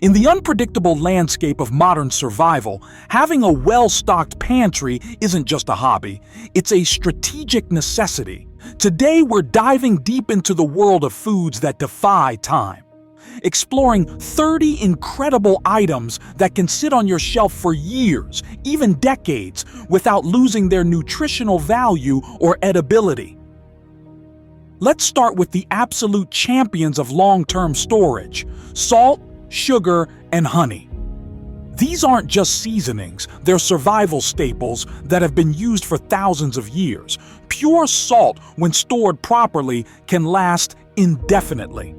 In the unpredictable landscape of modern survival, having a well-stocked pantry isn't just a hobby, it's a strategic necessity. Today, we're diving deep into the world of foods that defy time, exploring 30 incredible items that can sit on your shelf for years, even decades, without losing their nutritional value or edibility. Let's start with the absolute champions of long-term storage: salt, sugar, and honey. These aren't just seasonings, they're survival staples that have been used for thousands of years. Pure salt, when stored properly, can last indefinitely.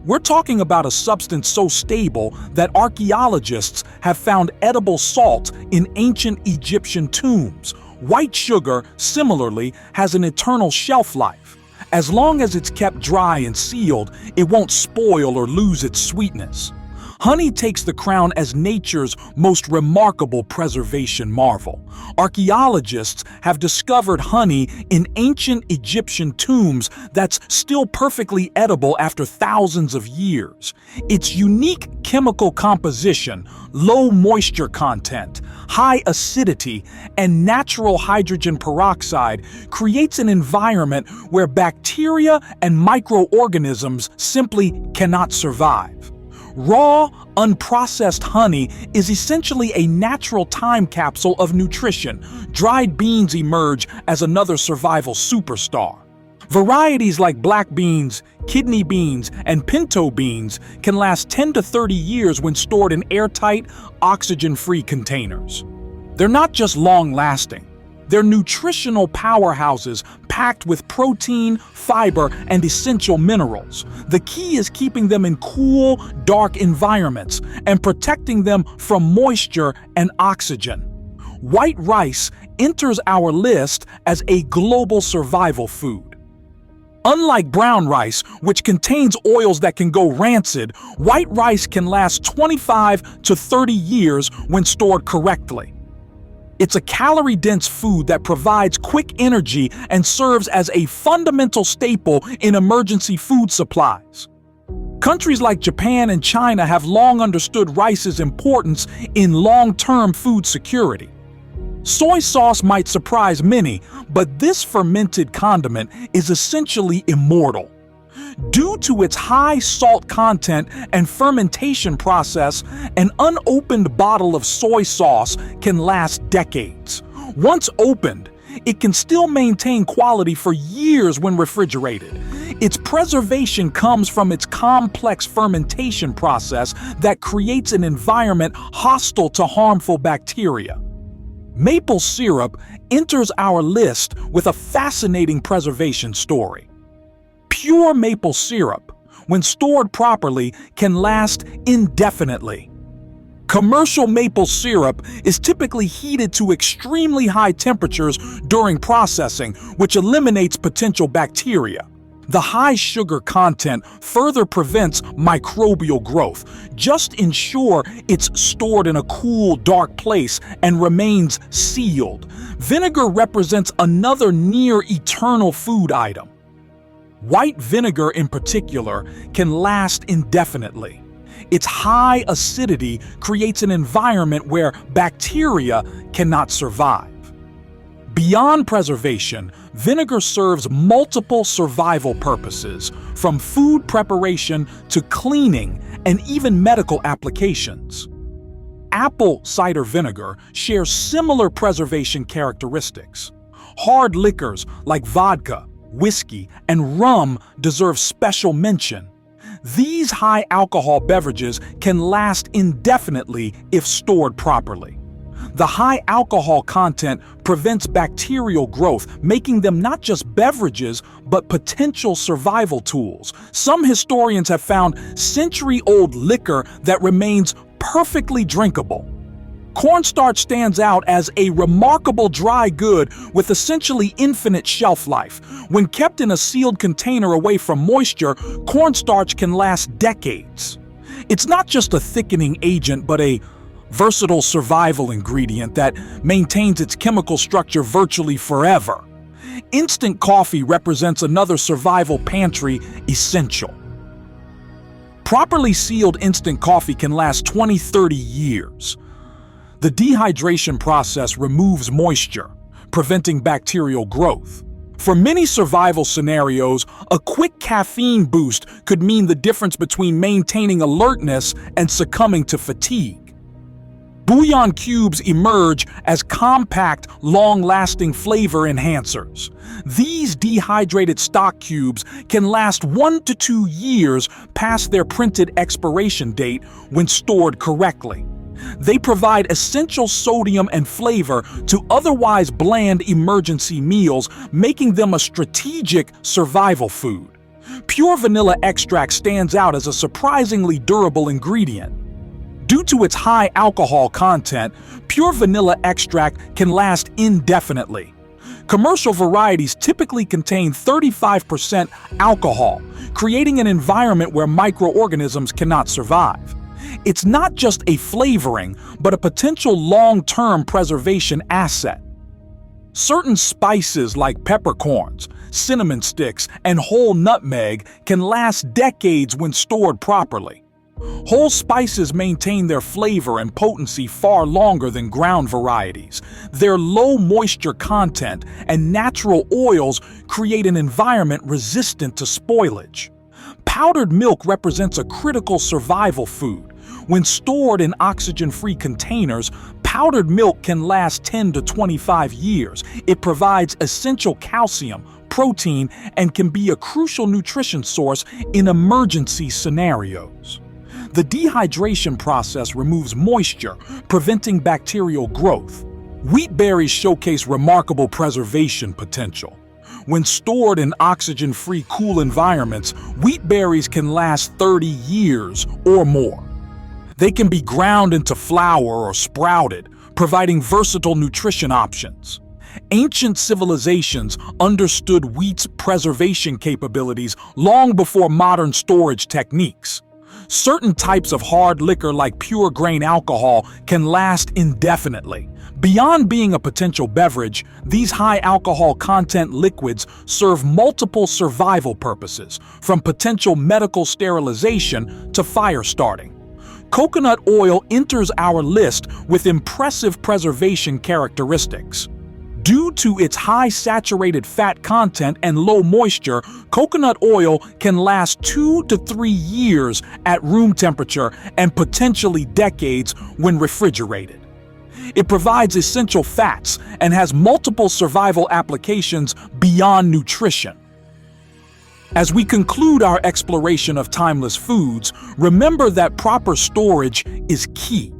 We're talking about a substance so stable that archaeologists have found edible salt in ancient Egyptian tombs. White sugar, similarly, has an eternal shelf life. As long as it's kept dry and sealed, it won't spoil or lose its sweetness. Honey takes the crown as nature's most remarkable preservation marvel. Archaeologists have discovered honey in ancient Egyptian tombs that's still perfectly edible after thousands of years. Its unique chemical composition, low moisture content, high acidity, and natural hydrogen peroxide creates an environment where bacteria and microorganisms simply cannot survive. Raw, unprocessed honey is essentially a natural time capsule of nutrition. Dried beans emerge as another survival superstar. Varieties like black beans, kidney beans, and pinto beans can last 10 to 30 years when stored in airtight, oxygen-free containers. They're not just long-lasting. They're nutritional powerhouses packed with protein, fiber, and essential minerals. The key is keeping them in cool, dark environments and protecting them from moisture and oxygen. White rice enters our list as a global survival food. Unlike brown rice, which contains oils that can go rancid, white rice can last 25 to 30 years when stored correctly. It's a calorie-dense food that provides quick energy and serves as a fundamental staple in emergency food supplies. Countries like Japan and China have long understood rice's importance in long-term food security. Soy sauce might surprise many, but this fermented condiment is essentially immortal. Due to its high salt content and fermentation process, an unopened bottle of soy sauce can last decades. Once opened, it can still maintain quality for years when refrigerated. Its preservation comes from its complex fermentation process that creates an environment hostile to harmful bacteria. Maple syrup enters our list with a fascinating preservation story. Pure maple syrup, when stored properly, can last indefinitely. Commercial maple syrup is typically heated to extremely high temperatures during processing, which eliminates potential bacteria. The high sugar content further prevents microbial growth. Just ensure it's stored in a cool, dark place and remains sealed. Vinegar represents another near-eternal food item. White vinegar in particular can last indefinitely. Its high acidity creates an environment where bacteria cannot survive. Beyond preservation, vinegar serves multiple survival purposes, from food preparation to cleaning and even medical applications. Apple cider vinegar shares similar preservation characteristics. Hard liquors like vodka, whiskey, and rum deserve special mention. These high-alcohol beverages can last indefinitely if stored properly. The high alcohol content prevents bacterial growth, making them not just beverages, but potential survival tools. Some historians have found century-old liquor that remains perfectly drinkable. Cornstarch stands out as a remarkable dry good with essentially infinite shelf life. When kept in a sealed container away from moisture, cornstarch can last decades. It's not just a thickening agent, but a versatile survival ingredient that maintains its chemical structure virtually forever. Instant coffee represents another survival pantry essential. Properly sealed instant coffee can last 20-30 years. The dehydration process removes moisture, preventing bacterial growth. For many survival scenarios, a quick caffeine boost could mean the difference between maintaining alertness and succumbing to fatigue. Bouillon cubes emerge as compact, long-lasting flavor enhancers. These dehydrated stock cubes can last 1 to 2 years past their printed expiration date when stored correctly. They provide essential sodium and flavor to otherwise bland emergency meals, making them a strategic survival food. Pure vanilla extract stands out as a surprisingly durable ingredient. Due to its high alcohol content, pure vanilla extract can last indefinitely. Commercial varieties typically contain 35% alcohol, creating an environment where microorganisms cannot survive. It's not just a flavoring, but a potential long-term preservation asset. Certain spices like peppercorns, cinnamon sticks, and whole nutmeg can last decades when stored properly. Whole spices maintain their flavor and potency far longer than ground varieties. Their low moisture content and natural oils create an environment resistant to spoilage. Powdered milk represents a critical survival food. When stored in oxygen-free containers, powdered milk can last 10 to 25 years. It provides essential calcium, protein, and can be a crucial nutrition source in emergency scenarios. The dehydration process removes moisture, preventing bacterial growth. Wheat berries showcase remarkable preservation potential. When stored in oxygen-free cool environments, wheat berries can last 30 years or more. They can be ground into flour or sprouted, providing versatile nutrition options. Ancient civilizations understood wheat's preservation capabilities long before modern storage techniques. Certain types of hard liquor like pure grain alcohol can last indefinitely. Beyond being a potential beverage, these high alcohol content liquids serve multiple survival purposes, from potential medical sterilization to fire starting. Coconut oil enters our list with impressive preservation characteristics. Due to its high saturated fat content and low moisture, coconut oil can last 2 to 3 years at room temperature and potentially decades when refrigerated. It provides essential fats and has multiple survival applications beyond nutrition. As we conclude our exploration of timeless foods, remember that proper storage is key.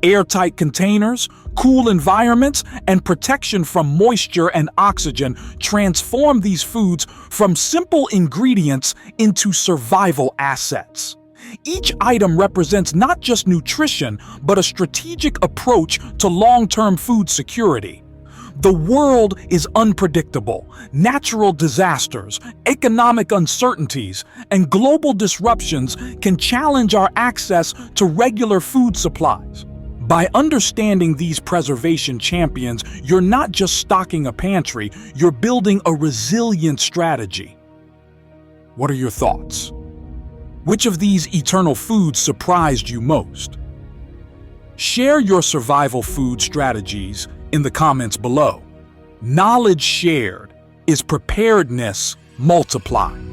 Airtight containers, cool environments, and protection from moisture and oxygen transform these foods from simple ingredients into survival assets. Each item represents not just nutrition, but a strategic approach to long-term food security. The world is unpredictable. Natural disasters, economic uncertainties, and global disruptions can challenge our access to regular food supplies. By understanding these preservation champions, you're not just stocking a pantry, you're building a resilient strategy. What are your thoughts? Which of these eternal foods surprised you most? Share your survival food strategies in the comments below. Knowledge shared is preparedness multiplied.